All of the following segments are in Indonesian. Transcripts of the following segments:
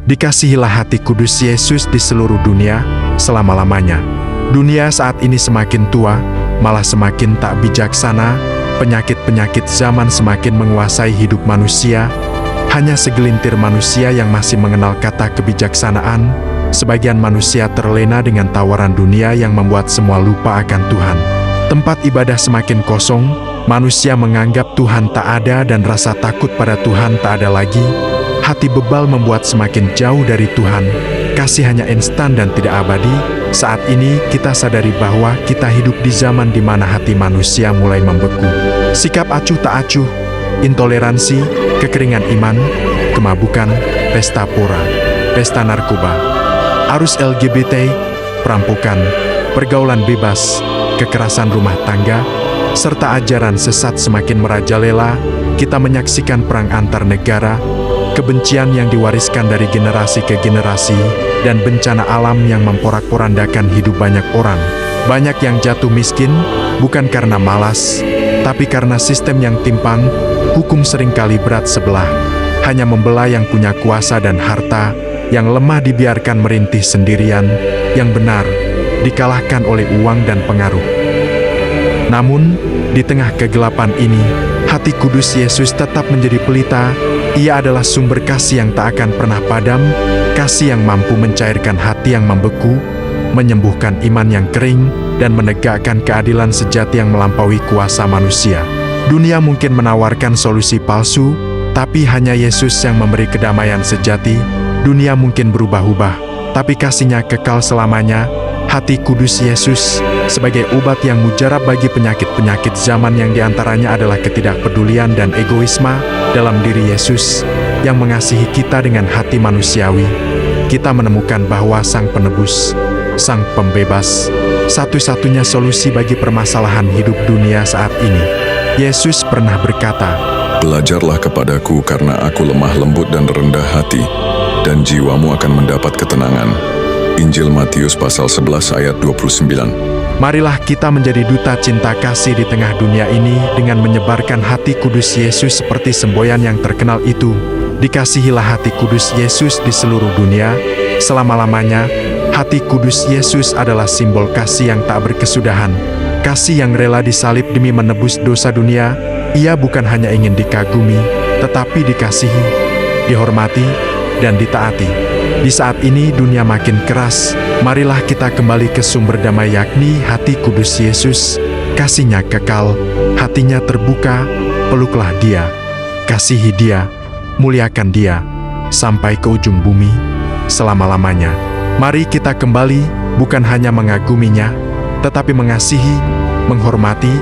Dikasihilah hati kudus Yesus di seluruh dunia, selama-lamanya. Dunia saat ini semakin tua, malah semakin tak bijaksana, penyakit-penyakit zaman semakin menguasai hidup manusia. Hanya segelintir manusia yang masih mengenal kata kebijaksanaan, sebagian manusia terlena dengan tawaran dunia yang membuat semua lupa akan Tuhan. Tempat ibadah semakin kosong, manusia menganggap Tuhan tak ada dan rasa takut pada Tuhan tak ada lagi. Hati bebal membuat semakin jauh dari Tuhan, kasih hanya instan dan tidak abadi. Saat ini kita sadari bahwa kita hidup di zaman di mana hati manusia mulai membeku. Sikap acuh tak acuh, intoleransi, kekeringan iman, kemabukan, pesta pora, pesta narkoba, arus LGBT, perampokan, pergaulan bebas, kekerasan rumah tangga, serta ajaran sesat semakin merajalela. Kita menyaksikan perang antar negara, kebencian yang diwariskan dari generasi ke generasi, dan bencana alam yang memporak-porandakan hidup banyak orang. Banyak yang jatuh miskin, bukan karena malas, tapi karena sistem yang timpang, hukum seringkali berat sebelah, hanya membelah yang punya kuasa dan harta, yang lemah dibiarkan merintih sendirian, yang benar dikalahkan oleh uang dan pengaruh. Namun, di tengah kegelapan ini, hati kudus Yesus tetap menjadi pelita. Ia adalah sumber kasih yang tak akan pernah padam, kasih yang mampu mencairkan hati yang membeku, menyembuhkan iman yang kering, dan menegakkan keadilan sejati yang melampaui kuasa manusia. Dunia mungkin menawarkan solusi palsu, tapi hanya Yesus yang memberi kedamaian sejati. Dunia mungkin berubah-ubah, tapi kasih-Nya kekal selamanya. Hati kudus Yesus sebagai obat yang mujarab bagi penyakit-penyakit zaman yang diantaranya adalah ketidakpedulian dan egoisme. Dalam diri Yesus yang mengasihi kita dengan hati manusiawi, kita menemukan bahwa Sang Penebus, Sang Pembebas, satu-satunya solusi bagi permasalahan hidup dunia saat ini. Yesus pernah berkata, "Belajarlah kepadaku karena aku lemah lembut dan rendah hati, dan jiwamu akan mendapat ketenangan." Injil Matius pasal 11 ayat 29. Marilah kita menjadi duta cinta kasih di tengah dunia ini dengan menyebarkan hati kudus Yesus seperti semboyan yang terkenal itu. Dikasihilah hati kudus Yesus di seluruh dunia, selama-lamanya. Hati kudus Yesus adalah simbol kasih yang tak berkesudahan, kasih yang rela disalib demi menebus dosa dunia. Ia bukan hanya ingin dikagumi, tetapi dikasihi, dihormati, dan ditaati. Di saat ini dunia makin keras, marilah kita kembali ke sumber damai yakni hati kudus Yesus. Kasih-Nya kekal, hatinya terbuka, peluklah Dia, kasihi Dia, muliakan Dia, sampai ke ujung bumi, selama-lamanya. Mari kita kembali, bukan hanya mengaguminya, tetapi mengasihi, menghormati,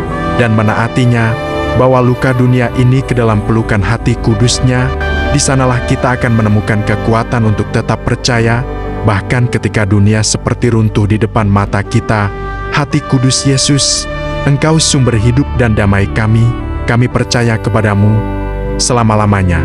dan menaatinya. Bawa luka dunia ini ke dalam pelukan hati kudus-Nya. Di sanalah kita akan menemukan kekuatan untuk tetap percaya, bahkan ketika dunia seperti runtuh di depan mata kita. Hati kudus Yesus, Engkau sumber hidup dan damai kami percaya kepadamu selama-lamanya.